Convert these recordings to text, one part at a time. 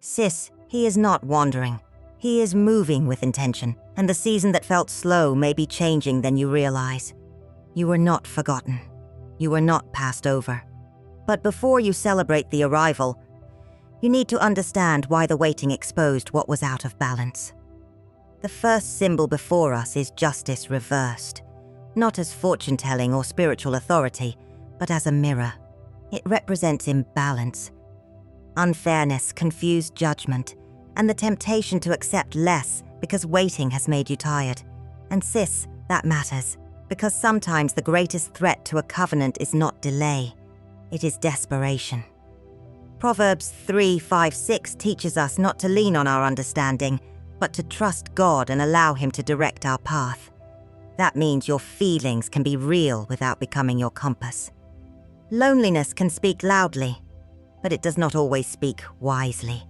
Sis, he is not wandering. He is moving with intention, and the season that felt slow may be changing than you realize. You were not forgotten. You were not passed over. But before you celebrate the arrival, you need to understand why the waiting exposed what was out of balance. The first symbol before us is justice reversed, not as fortune-telling or spiritual authority, but as a mirror. It represents imbalance, unfairness, confused judgment, and the temptation to accept less because waiting has made you tired. And sis, that matters, because sometimes the greatest threat to a covenant is not delay, it is desperation. Proverbs 3:5-6 teaches us not to lean on our understanding, but to trust God and allow Him to direct our path. That means your feelings can be real without becoming your compass. Loneliness can speak loudly, but it does not always speak wisely.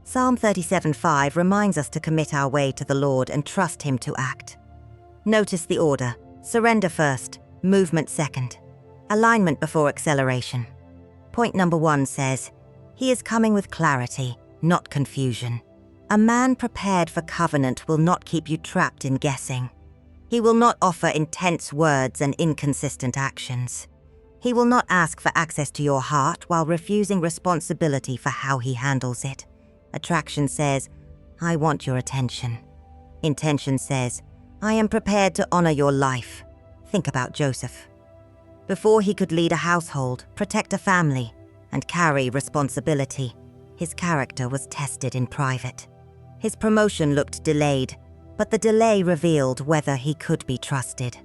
Psalm 37:5 reminds us to commit our way to the Lord and trust Him to act. Notice the order: surrender first, movement second, alignment before acceleration. Point number 1 says, He is coming with clarity, not confusion. A man prepared for covenant will not keep you trapped in guessing. He will not offer intense words and inconsistent actions. He will not ask for access to your heart while refusing responsibility for how he handles it. Attraction says, I want your attention. Intention says, I am prepared to honor your life. Think about Joseph. Before he could lead a household, protect a family, and carry responsibility, his character was tested in private. His promotion looked delayed, but the delay revealed whether he could be trusted.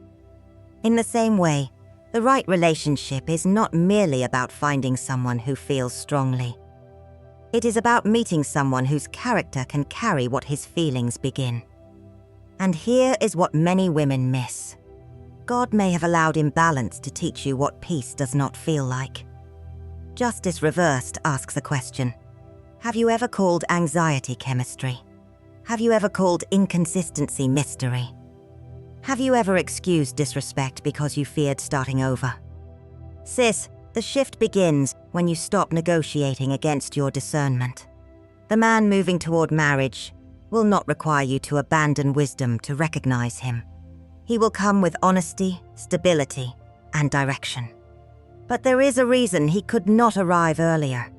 In the same way, the right relationship is not merely about finding someone who feels strongly. It is about meeting someone whose character can carry what his feelings begin. And here is what many women miss. God may have allowed imbalance to teach you what peace does not feel like. Justice Reversed asks a question. Have you ever called anxiety chemistry? Have you ever called inconsistency mystery? Have you ever excused disrespect because you feared starting over? Sis, the shift begins when you stop negotiating against your discernment. The man moving toward marriage will not require you to abandon wisdom to recognize him. He will come with honesty, stability, and direction. But there is a reason he could not arrive earlier,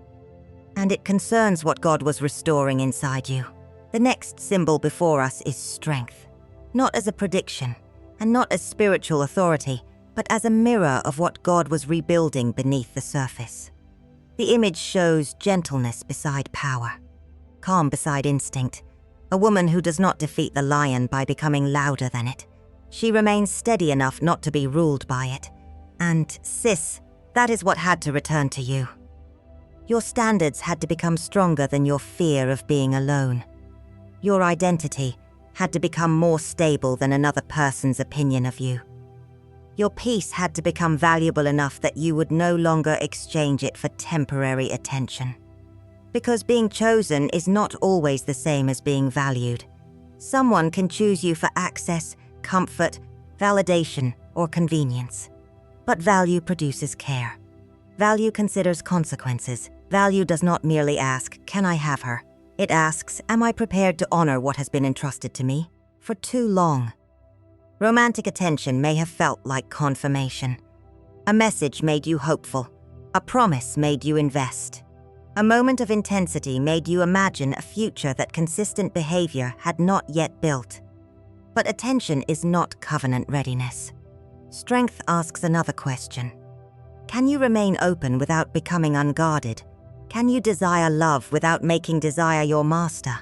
and it concerns what God was restoring inside you. The next symbol before us is strength, not as a prediction, and not as spiritual authority, but as a mirror of what God was rebuilding beneath the surface. The image shows gentleness beside power, calm beside instinct, a woman who does not defeat the lion by becoming louder than it. She remains steady enough not to be ruled by it. And sis, that is what had to return to you. Your standards had to become stronger than your fear of being alone. Your identity had to become more stable than another person's opinion of you. Your peace had to become valuable enough that you would no longer exchange it for temporary attention. Because being chosen is not always the same as being valued. Someone can choose you for access, comfort, validation, or convenience. But value produces care. Value considers consequences. Value does not merely ask, can I have her? It asks, am I prepared to honor what has been entrusted to me? For too long. Romantic attention may have felt like confirmation. A message made you hopeful. A promise made you invest. A moment of intensity made you imagine a future that consistent behavior had not yet built. But attention is not covenant readiness. Strength asks another question. Can you remain open without becoming unguarded? Can you desire love without making desire your master?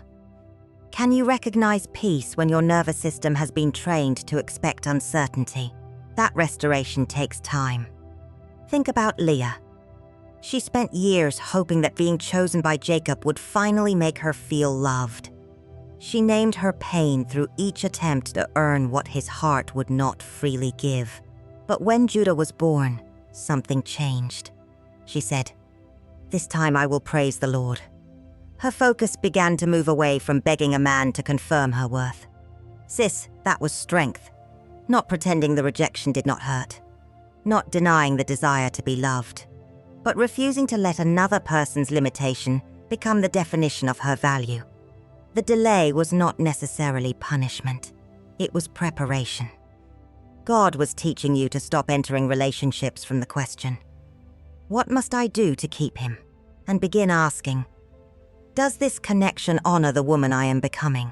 Can you recognize peace when your nervous system has been trained to expect uncertainty? That restoration takes time. Think about Leah. She spent years hoping that being chosen by Jacob would finally make her feel loved. She named her pain through each attempt to earn what his heart would not freely give. But when Judah was born, something changed. She said, "This time I will praise the Lord." Her focus began to move away from begging a man to confirm her worth. Sis, that was strength. Not pretending the rejection did not hurt. Not denying the desire to be loved. But refusing to let another person's limitation become the definition of her value. The delay was not necessarily punishment. It was preparation. God was teaching you to stop entering relationships from the question, "What must I do to keep him?" and begin asking, "Does this connection honor the woman I am becoming?"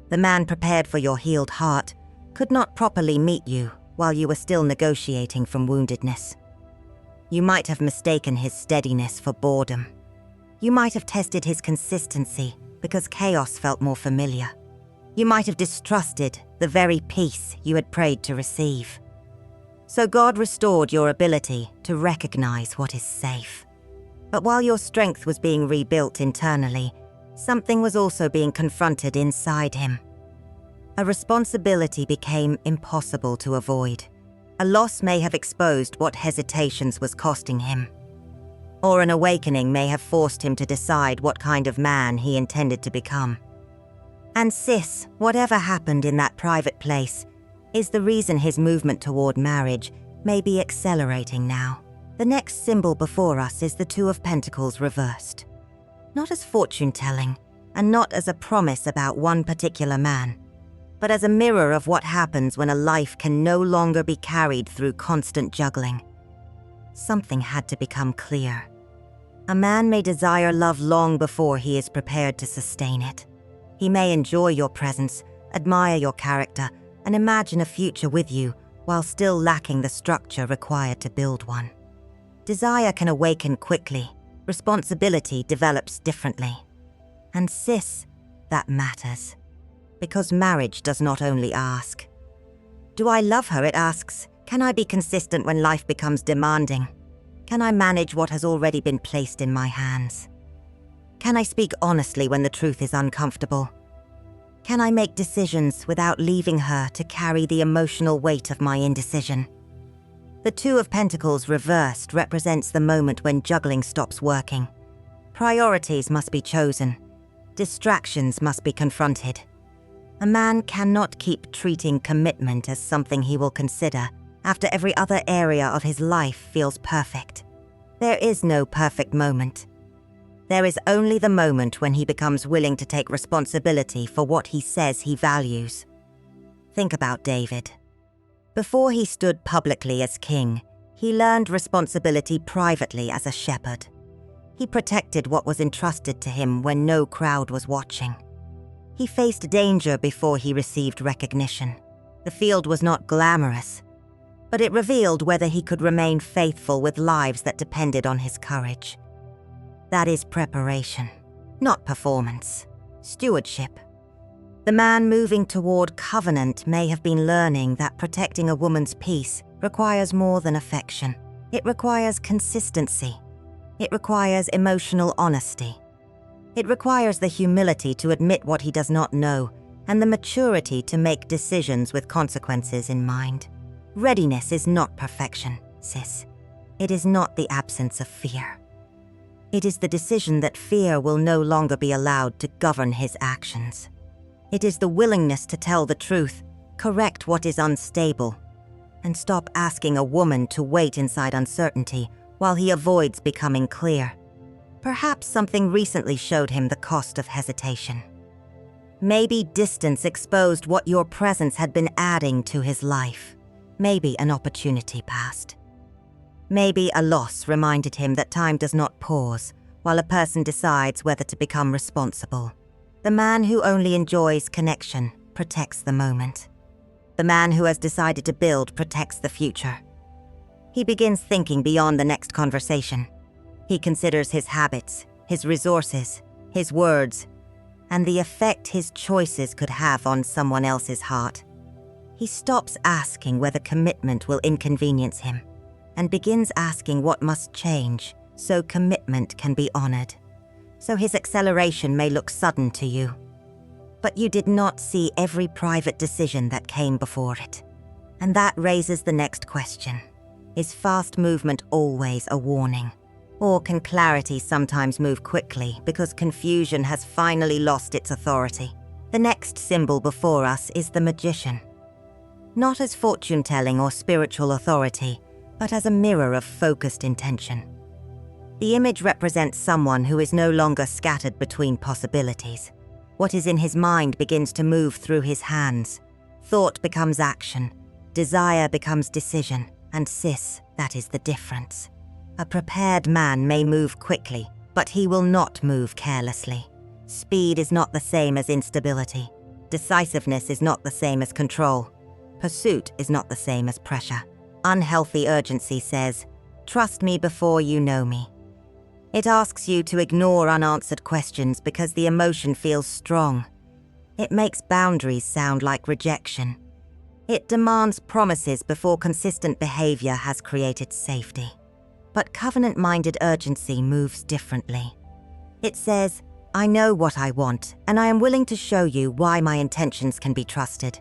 The man prepared for your healed heart could not properly meet you while you were still negotiating from woundedness. You might have mistaken his steadiness for boredom. You might have tested his consistency because chaos felt more familiar. You might have distrusted the very peace you had prayed to receive. So God restored your ability to recognize what is safe. But while your strength was being rebuilt internally, something was also being confronted inside him. A responsibility became impossible to avoid. A loss may have exposed what hesitations was costing him. Or an awakening may have forced him to decide what kind of man he intended to become. And sis, whatever happened in that private place, is the reason his movement toward marriage may be accelerating now. The next symbol before us is the Two of Pentacles reversed. Not as fortune-telling, and not as a promise about one particular man, but as a mirror of what happens when a life can no longer be carried through constant juggling. Something had to become clear. A man may desire love long before he is prepared to sustain it. He may enjoy your presence, admire your character, and imagine a future with you while still lacking the structure required to build one. Desire can awaken quickly. Responsibility develops differently. And sis, that matters. Because marriage does not only ask, "Do I love her?" It asks, "Can I be consistent when life becomes demanding? Can I manage what has already been placed in my hands? Can I speak honestly when the truth is uncomfortable? Can I make decisions without leaving her to carry the emotional weight of my indecision?" The Two of Pentacles reversed represents the moment when juggling stops working. Priorities must be chosen. Distractions must be confronted. A man cannot keep treating commitment as something he will consider after every other area of his life feels perfect. There is no perfect moment. There is only the moment when he becomes willing to take responsibility for what he says he values. Think about David. Before he stood publicly as king, he learned responsibility privately as a shepherd. He protected what was entrusted to him when no crowd was watching. He faced danger before he received recognition. The field was not glamorous, but it revealed whether he could remain faithful with lives that depended on his courage. That is preparation, not performance. Stewardship. The man moving toward covenant may have been learning that protecting a woman's peace requires more than affection. It requires consistency. It requires emotional honesty. It requires the humility to admit what he does not know and the maturity to make decisions with consequences in mind. Readiness is not perfection, sis. It is not the absence of fear. It is the decision that fear will no longer be allowed to govern his actions. It is the willingness to tell the truth, correct what is unstable, and stop asking a woman to wait inside uncertainty while he avoids becoming clear. Perhaps something recently showed him the cost of hesitation. Maybe distance exposed what your presence had been adding to his life. Maybe an opportunity passed. Maybe a loss reminded him that time does not pause while a person decides whether to become responsible. The man who only enjoys connection protects the moment. The man who has decided to build protects the future. He begins thinking beyond the next conversation. He considers his habits, his resources, his words, and the effect his choices could have on someone else's heart. He stops asking whether commitment will inconvenience him and begins asking what must change so commitment can be honored. So his acceleration may look sudden to you, but you did not see every private decision that came before it. And that raises the next question. Is fast movement always a warning? Or can clarity sometimes move quickly because confusion has finally lost its authority? The next symbol before us is the Magician. Not as fortune-telling or spiritual authority, but as a mirror of focused intention. The image represents someone who is no longer scattered between possibilities. What is in his mind begins to move through his hands. Thought becomes action, desire becomes decision, and SIS, that is the difference. A prepared man may move quickly, but he will not move carelessly. Speed is not the same as instability. Decisiveness is not the same as control. Pursuit is not the same as pressure. Unhealthy urgency says, "Trust me before you know me." It asks you to ignore unanswered questions because the emotion feels strong. It makes boundaries sound like rejection. It demands promises before consistent behavior has created safety. But covenant-minded urgency moves differently. It says, "I know what I want, and I am willing to show you why my intentions can be trusted."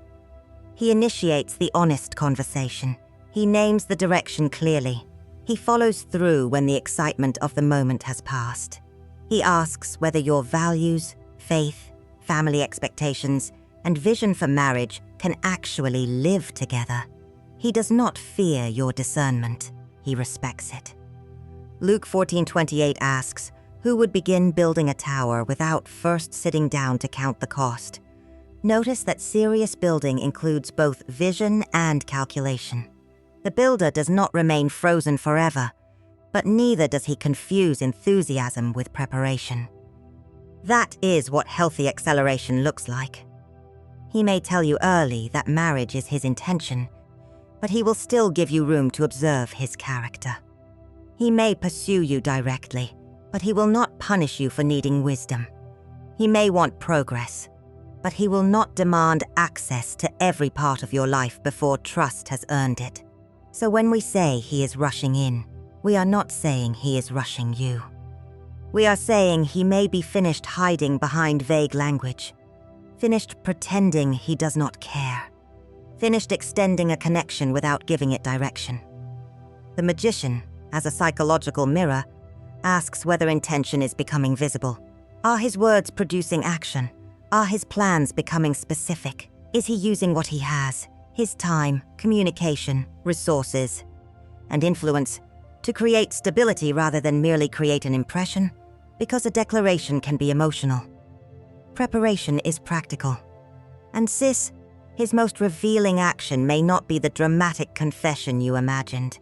He initiates the honest conversation. He names the direction clearly. He follows through when the excitement of the moment has passed. He asks whether your values, faith, family expectations, and vision for marriage can actually live together. He does not fear your discernment. He respects it. Luke 14:28 asks, who would begin building a tower without first sitting down to count the cost? Notice that serious building includes both vision and calculation. The builder does not remain frozen forever, but neither does he confuse enthusiasm with preparation. That is what healthy acceleration looks like. He may tell you early that marriage is his intention, but he will still give you room to observe his character. He may pursue you directly, but he will not punish you for needing wisdom. He may want progress, but he will not demand access to every part of your life before trust has earned it. So when we say he is rushing in, we are not saying he is rushing you. We are saying he may be finished hiding behind vague language, finished pretending he does not care, finished extending a connection without giving it direction. The magician, as a psychological mirror, asks whether intention is becoming visible. Are his words producing action? Are his plans becoming specific? Is he using what he has, his time, communication, resources, and influence, to create stability rather than merely create an impression? Because a declaration can be emotional. Preparation is practical. And SIS, his most revealing action may not be the dramatic confession you imagined.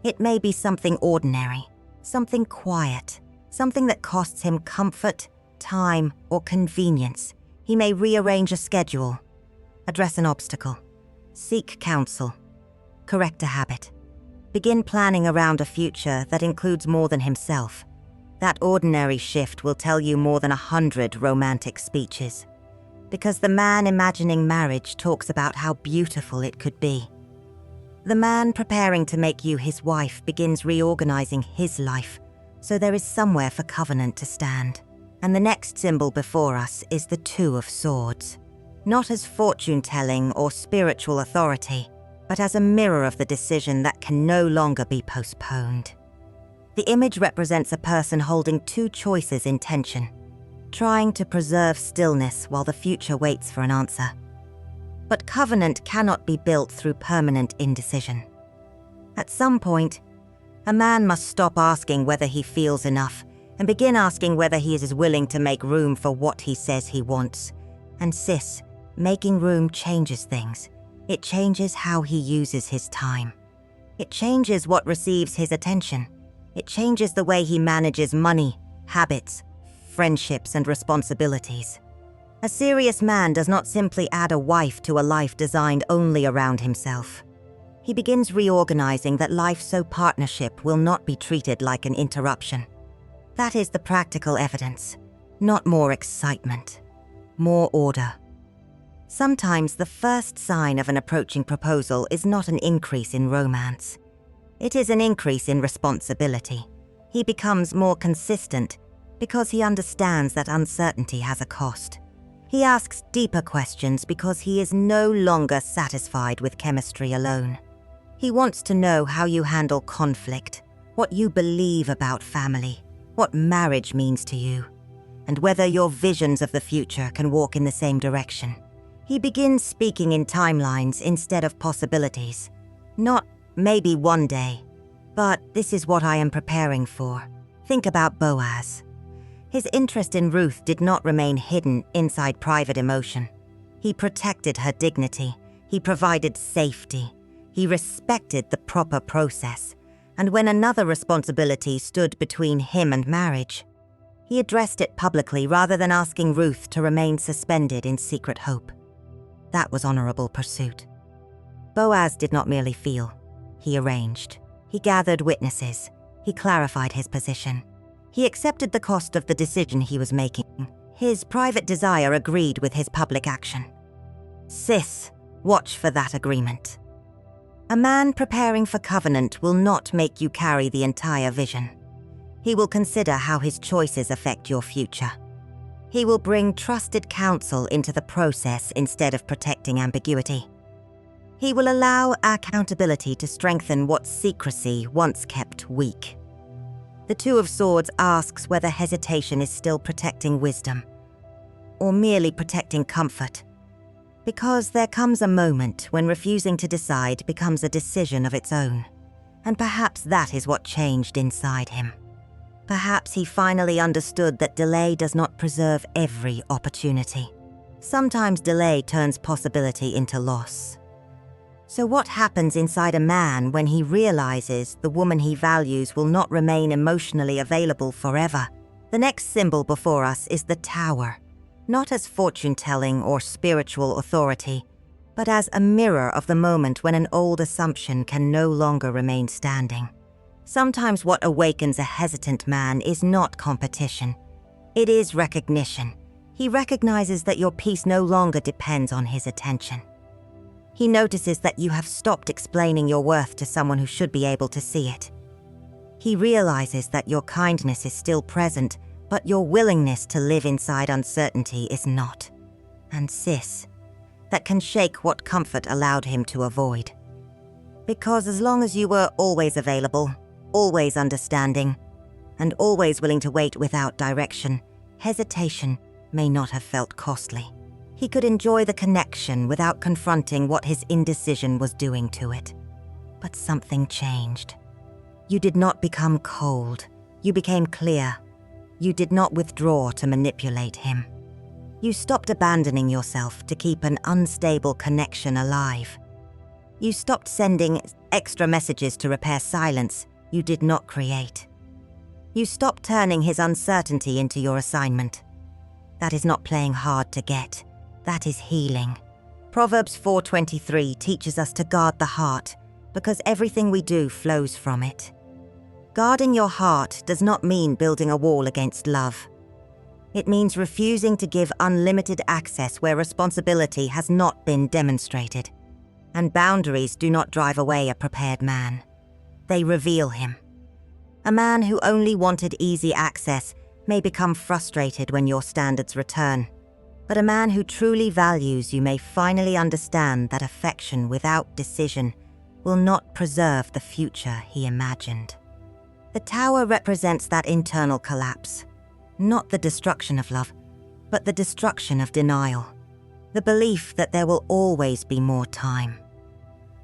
It may be something ordinary, something quiet, something that costs him comfort, time, or convenience. He may rearrange a schedule, address an obstacle, seek counsel, correct a habit, begin planning around a future that includes more than himself. That ordinary shift will tell you more than 100 romantic speeches, because the man imagining marriage talks about how beautiful it could be. The man preparing to make you his wife begins reorganizing his life, so there is somewhere for covenant to stand. And the next symbol before us is the Two of Swords, not as fortune-telling or spiritual authority, but as a mirror of the decision that can no longer be postponed. The image represents a person holding two choices in tension, trying to preserve stillness while the future waits for an answer. But covenant cannot be built through permanent indecision. At some point, a man must stop asking whether he feels enough and begin asking whether he is willing to make room for what he says he wants. And SIS, making room changes things. It changes how he uses his time. It changes what receives his attention. It changes the way he manages money, habits, friendships, and responsibilities. A serious man does not simply add a wife to a life designed only around himself. He begins reorganizing that life so partnership will not be treated like an interruption. That is the practical evidence, not more excitement, more order. Sometimes the first sign of an approaching proposal is not an increase in romance. It is an increase in responsibility. He becomes more consistent because he understands that uncertainty has a cost. He asks deeper questions because he is no longer satisfied with chemistry alone. He wants to know how you handle conflict, what you believe about family, what marriage means to you, and whether your visions of the future can walk in the same direction. He begins speaking in timelines instead of possibilities. Not maybe one day, but this is what I am preparing for. Think about Boaz. His interest in Ruth did not remain hidden inside private emotion. He protected her dignity. He provided safety. He respected the proper process. And when another responsibility stood between him and marriage, he addressed it publicly rather than asking Ruth to remain suspended in secret hope. That was honorable pursuit. Boaz did not merely feel. He arranged. He gathered witnesses. He clarified his position. He accepted the cost of the decision he was making. His private desire agreed with his public action. SIS, watch for that agreement. A man preparing for covenant will not make you carry the entire vision. He will consider how his choices affect your future. He will bring trusted counsel into the process instead of protecting ambiguity. He will allow accountability to strengthen what secrecy once kept weak. The Two of Swords asks whether hesitation is still protecting wisdom, or merely protecting comfort. Because there comes a moment when refusing to decide becomes a decision of its own. And perhaps that is what changed inside him. Perhaps he finally understood that delay does not preserve every opportunity. Sometimes delay turns possibility into loss. So what happens inside a man when he realizes the woman he values will not remain emotionally available forever? The next symbol before us is the Tower. Not as fortune-telling or spiritual authority, but as a mirror of the moment when an old assumption can no longer remain standing. Sometimes what awakens a hesitant man is not competition. It is recognition. He recognizes that your peace no longer depends on his attention. He notices that you have stopped explaining your worth to someone who should be able to see it. He realizes that your kindness is still present, but your willingness to live inside uncertainty is not. And SIS, that can shake what comfort allowed him to avoid. Because as long as you were always available, always understanding, and always willing to wait without direction, hesitation may not have felt costly. He could enjoy the connection without confronting what his indecision was doing to it. But something changed. You did not become cold. You became clear. You did not withdraw to manipulate him. You stopped abandoning yourself to keep an unstable connection alive. You stopped sending extra messages to repair silence you did not create. You stopped turning his uncertainty into your assignment. That is not playing hard to get. That is healing. Proverbs 4:23 teaches us to guard the heart because everything we do flows from it. Guarding your heart does not mean building a wall against love. It means refusing to give unlimited access where responsibility has not been demonstrated. And boundaries do not drive away a prepared man. They reveal him. A man who only wanted easy access may become frustrated when your standards return. But a man who truly values you may finally understand that affection without decision will not preserve the future he imagined. The Tower represents that internal collapse, not the destruction of love, but the destruction of denial, the belief that there will always be more time,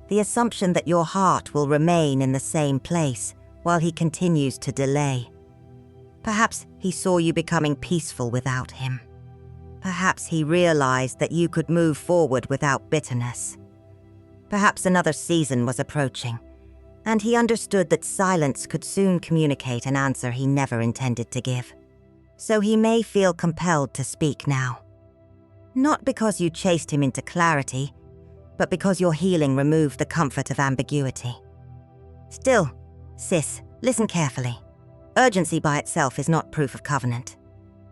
the assumption that your heart will remain in the same place while he continues to delay. Perhaps he saw you becoming peaceful without him. Perhaps he realized that you could move forward without bitterness. Perhaps another season was approaching, and he understood that silence could soon communicate an answer he never intended to give. So he may feel compelled to speak now. Not because you chased him into clarity, but because your healing removed the comfort of ambiguity. Still, SIS, listen carefully. Urgency by itself is not proof of covenant.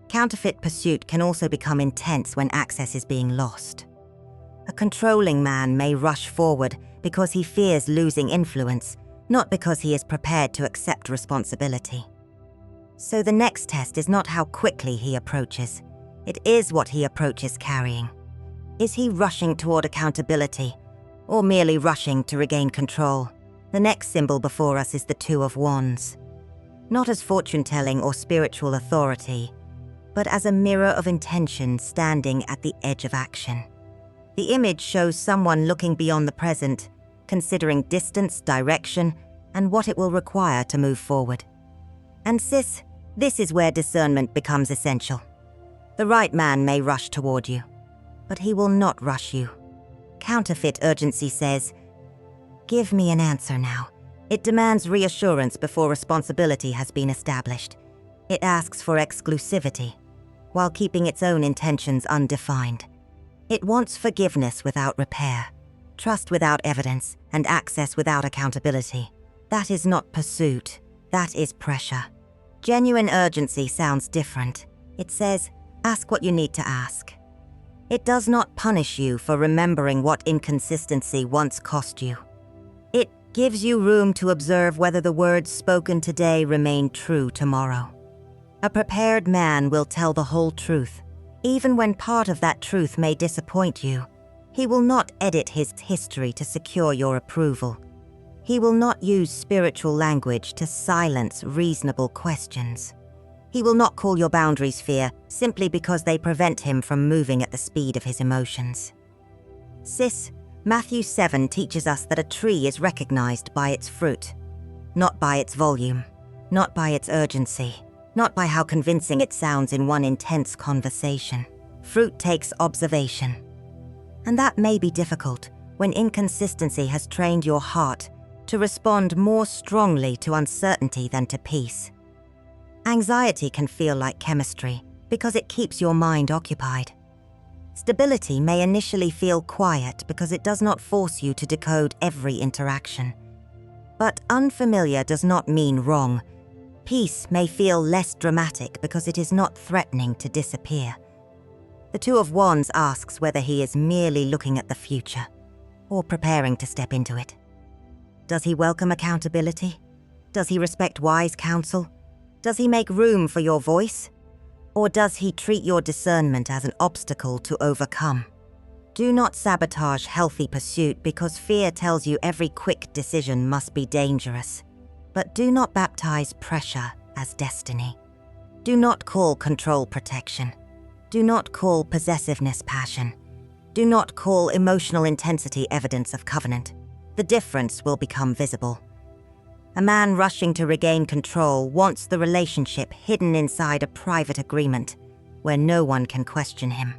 Counterfeit pursuit can also become intense when access is being lost. A controlling man may rush forward because he fears losing influence, not because he is prepared to accept responsibility. So the next test is not how quickly he approaches. It is what he approaches carrying. Is he rushing toward accountability, or merely rushing to regain control? The next symbol before us is the Two of Wands. Not as fortune-telling or spiritual authority, but as a mirror of intention standing at the edge of action. The image shows someone looking beyond the present, considering distance, direction, and what it will require to move forward. And SIS, This is where discernment becomes essential. The right man may rush toward you, but he will not rush you. Counterfeit urgency says, "Give me an answer now." It demands reassurance before responsibility has been established. It asks for exclusivity, while keeping its own intentions undefined. It wants forgiveness without repair, trust without evidence, and access without accountability. That is not pursuit, that is pressure. Genuine urgency sounds different. It says, ask what you need to ask. It does not punish you for remembering what inconsistency once cost you. It gives you room to observe whether the words spoken today remain true tomorrow. A prepared man will tell the whole truth, even when part of that truth may disappoint you. He will not edit his history to secure your approval. He will not use spiritual language to silence reasonable questions. He will not call your boundaries fear simply because they prevent him from moving at the speed of his emotions. SIS, Matthew 7 teaches us that a tree is recognized by its fruit, not by its volume, not by its urgency, not by how convincing it sounds in one intense conversation. Fruit takes observation. And that may be difficult when inconsistency has trained your heart to respond more strongly to uncertainty than to peace. Anxiety can feel like chemistry because it keeps your mind occupied. Stability may initially feel quiet because it does not force you to decode every interaction. But unfamiliar does not mean wrong. Peace may feel less dramatic because it is not threatening to disappear. The Two of Wands asks whether he is merely looking at the future or preparing to step into it. Does he welcome accountability? Does he respect wise counsel? Does he make room for your voice? Or does he treat your discernment as an obstacle to overcome? Do not sabotage healthy pursuit because fear tells you every quick decision must be dangerous. But do not baptize pressure as destiny. Do not call control protection. Do not call possessiveness passion. Do not call emotional intensity evidence of covenant. The difference will become visible. A man rushing to regain control wants the relationship hidden inside a private agreement where no one can question him.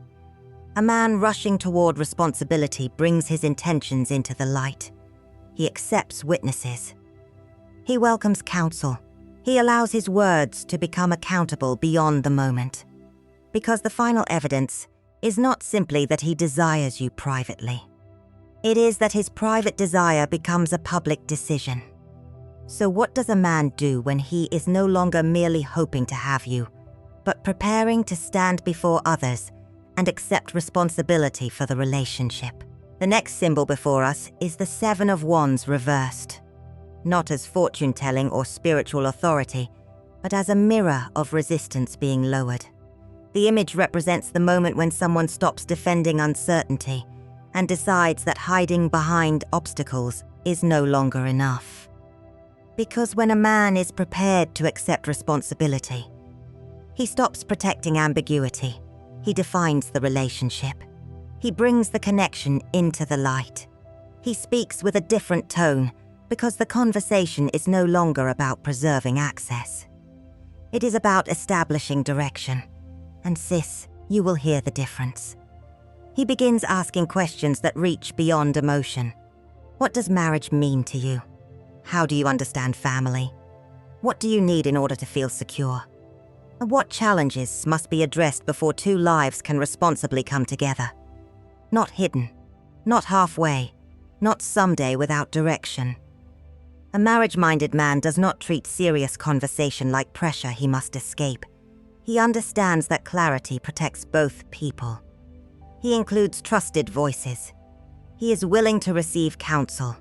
A man rushing toward responsibility brings his intentions into the light. He accepts witnesses. He welcomes counsel. He allows his words to become accountable beyond the moment. Because the final evidence is not simply that he desires you privately. It is that his private desire becomes a public decision. So what does a man do when he is no longer merely hoping to have you, but preparing to stand before others and accept responsibility for the relationship? The next symbol before us is the Seven of Wands reversed, not as fortune-telling or spiritual authority, but as a mirror of resistance being lowered. The image represents the moment when someone stops defending uncertainty and decides that hiding behind obstacles is no longer enough. Because when a man is prepared to accept responsibility, he stops protecting ambiguity. He defines the relationship. He brings the connection into the light. He speaks with a different tone because the conversation is no longer about preserving access. It is about establishing direction. And sis, you will hear the difference. He begins asking questions that reach beyond emotion. What does marriage mean to you? How do you understand family? What do you need in order to feel secure? And what challenges must be addressed before two lives can responsibly come together? Not hidden, not halfway, not someday without direction. A marriage-minded man does not treat serious conversation like pressure he must escape. He understands that clarity protects both people. He includes trusted voices. He is willing to receive counsel.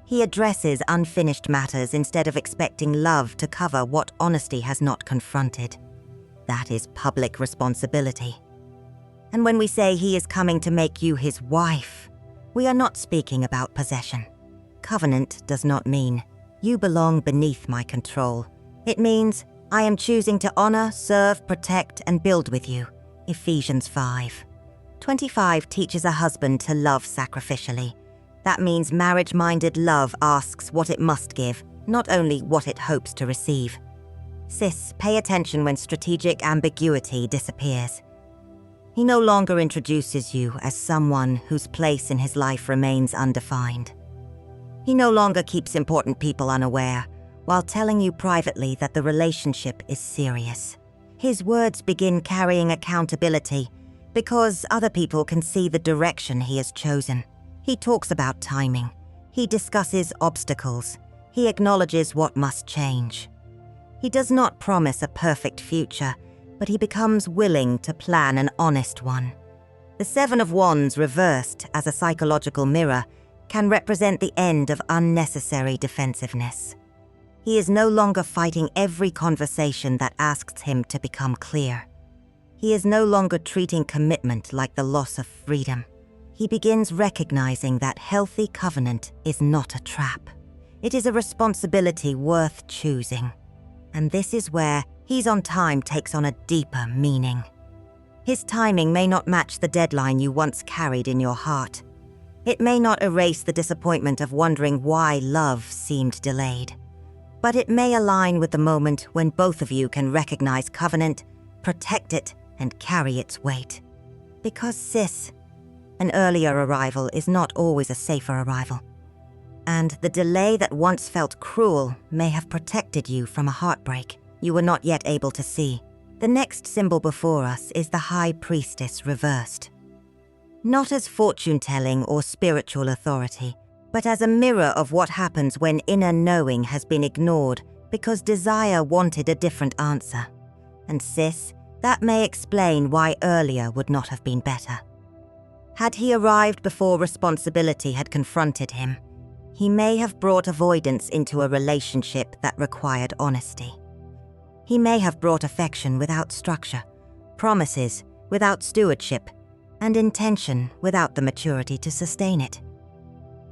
He addresses unfinished matters instead of expecting love to cover what honesty has not confronted. That is public responsibility. And when we say he is coming to make you his wife, we are not speaking about possession. Covenant does not mean, you belong beneath my control. It means, I am choosing to honor, serve, protect, and build with you. Ephesians 5:25 teaches a husband to love sacrificially. That means marriage-minded love asks what it must give, not only what it hopes to receive. Sis, pay attention when strategic ambiguity disappears. He no longer introduces you as someone whose place in his life remains undefined. He no longer keeps important people unaware, while telling you privately that the relationship is serious. His words begin carrying accountability because other people can see the direction he has chosen. He talks about timing. He discusses obstacles. He acknowledges what must change. He does not promise a perfect future, but he becomes willing to plan an honest one. The Seven of Wands reversed as a psychological mirror can represent the end of unnecessary defensiveness. He is no longer fighting every conversation that asks him to become clear. He is no longer treating commitment like the loss of freedom. He begins recognizing that healthy covenant is not a trap. It is a responsibility worth choosing. And this is where He's on Time takes on a deeper meaning. His timing may not match the deadline you once carried in your heart. It may not erase the disappointment of wondering why love seemed delayed. But it may align with the moment when both of you can recognize covenant, protect it, and carry its weight. Because sis, an earlier arrival is not always a safer arrival. And the delay that once felt cruel may have protected you from a heartbreak you were not yet able to see. The next symbol before us is the High Priestess reversed. Not as fortune-telling or spiritual authority, but as a mirror of what happens when inner knowing has been ignored because desire wanted a different answer. And sis, that may explain why earlier would not have been better. Had he arrived before responsibility had confronted him, he may have brought avoidance into a relationship that required honesty. He may have brought affection without structure, promises without stewardship, and intention without the maturity to sustain it.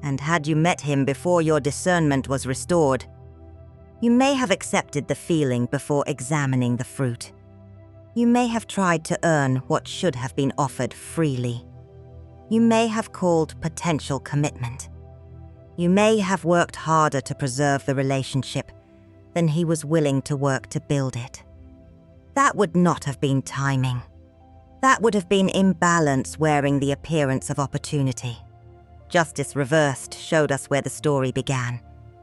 And had you met him before your discernment was restored, you may have accepted the feeling before examining the fruit. You may have tried to earn what should have been offered freely. You may have called potential commitment. You may have worked harder to preserve the relationship than he was willing to work to build it. That would not have been timing. That would have been imbalance wearing the appearance of opportunity. Justice reversed showed us where the story began.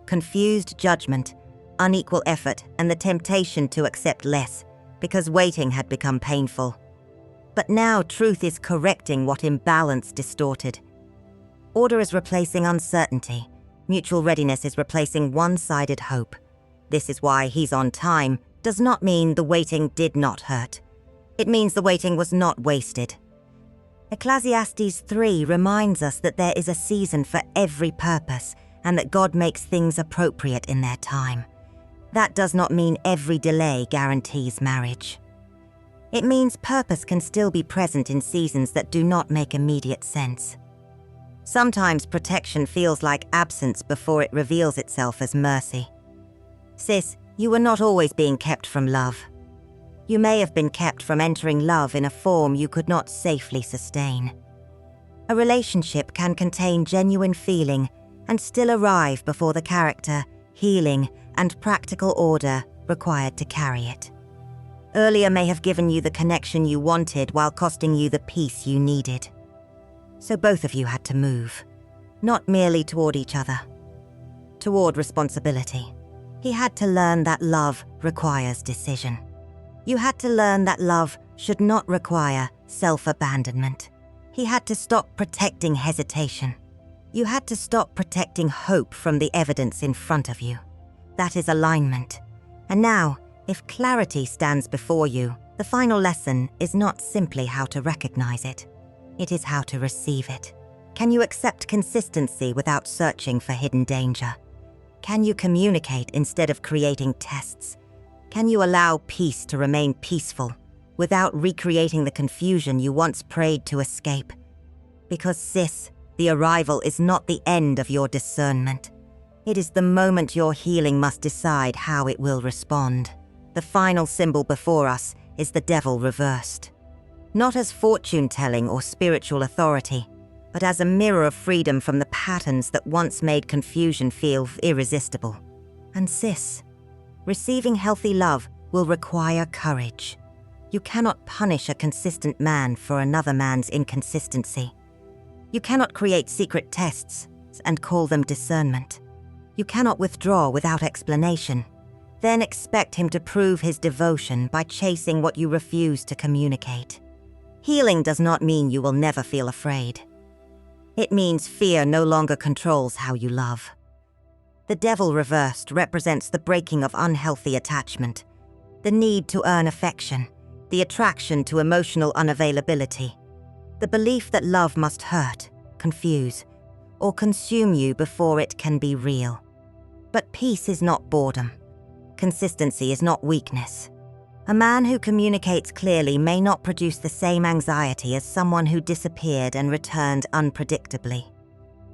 Confused judgment, unequal effort, and the temptation to accept less because waiting had become painful. But now truth is correcting what imbalance distorted. Order is replacing uncertainty. Mutual readiness is replacing one-sided hope. This is why he's on time does not mean the waiting did not hurt. It means the waiting was not wasted. Ecclesiastes 3 reminds us that there is a season for every purpose and that God makes things appropriate in their time. That does not mean every delay guarantees marriage. It means purpose can still be present in seasons that do not make immediate sense. Sometimes protection feels like absence before it reveals itself as mercy. Sis, you were not always being kept from love. You may have been kept from entering love in a form you could not safely sustain. A relationship can contain genuine feeling and still arrive before the character, healing, and practical order required to carry it. Earlier may have given you the connection you wanted while costing you the peace you needed. So both of you had to move, not merely toward each other, toward responsibility. He had to learn that love requires decision. You had to learn that love should not require self-abandonment. He had to stop protecting hesitation. You had to stop protecting hope from the evidence in front of you. That is alignment. And now, if clarity stands before you, the final lesson is not simply how to recognize it. It is how to receive it. Can you accept consistency without searching for hidden danger? Can you communicate instead of creating tests? Can you allow peace to remain peaceful without recreating the confusion you once prayed to escape? Because sis, the arrival is not the end of your discernment. It is the moment your healing must decide how it will respond. The final symbol before us is the devil reversed. Not as fortune-telling or spiritual authority, but as a mirror of freedom from the patterns that once made confusion feel irresistible. And sis, receiving healthy love will require courage. You cannot punish a consistent man for another man's inconsistency. You cannot create secret tests and call them discernment. You cannot withdraw without explanation, then expect him to prove his devotion by chasing what you refuse to communicate. Healing does not mean you will never feel afraid. It means fear no longer controls how you love. The devil reversed represents the breaking of unhealthy attachment, the need to earn affection, the attraction to emotional unavailability, the belief that love must hurt, confuse, or consume you before it can be real. But peace is not boredom. Consistency is not weakness. A man who communicates clearly may not produce the same anxiety as someone who disappeared and returned unpredictably.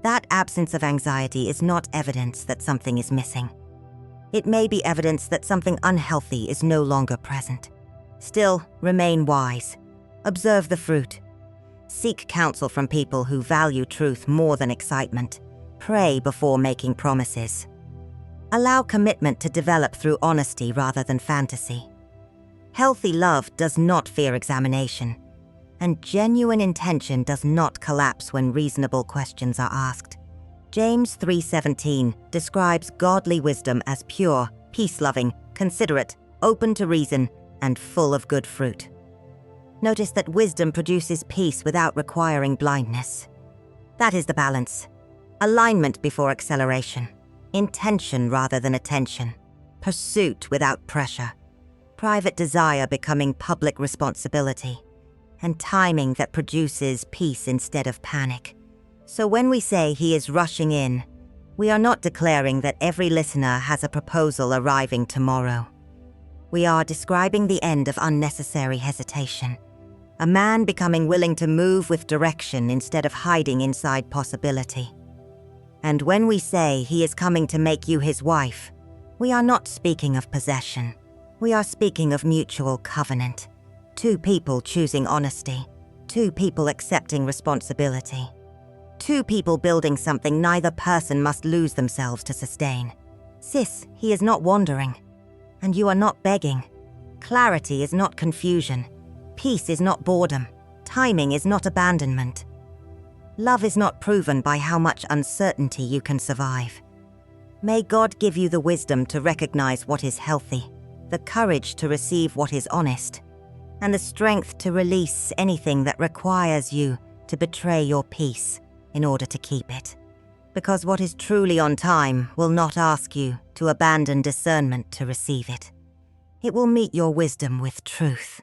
That absence of anxiety is not evidence that something is missing. It may be evidence that something unhealthy is no longer present. Still, remain wise. Observe the fruit. Seek counsel from people who value truth more than excitement. Pray before making promises. Allow commitment to develop through honesty rather than fantasy. Healthy love does not fear examination, and genuine intention does not collapse when reasonable questions are asked. James 3:17 describes godly wisdom as pure, peace-loving, considerate, open to reason, and full of good fruit. Notice that wisdom produces peace without requiring blindness. That is the balance. Alignment before acceleration. Intention rather than attention. Pursuit without pressure. Private desire becoming public responsibility. And timing that produces peace instead of panic. So when we say he is rushing in, we are not declaring that every listener has a proposal arriving tomorrow. We are describing the end of unnecessary hesitation. A man becoming willing to move with direction instead of hiding inside possibility. And when we say he is coming to make you his wife, we are not speaking of possession. We are speaking of mutual covenant. Two people choosing honesty. Two people accepting responsibility. Two people building something neither person must lose themselves to sustain. Sis, he is not wandering. And you are not begging. Clarity is not confusion. Peace is not boredom. Timing is not abandonment. Love is not proven by how much uncertainty you can survive. May God give you the wisdom to recognize what is healthy, the courage to receive what is honest, and the strength to release anything that requires you to betray your peace in order to keep it. Because what is truly on time will not ask you to abandon discernment to receive it. It will meet your wisdom with truth.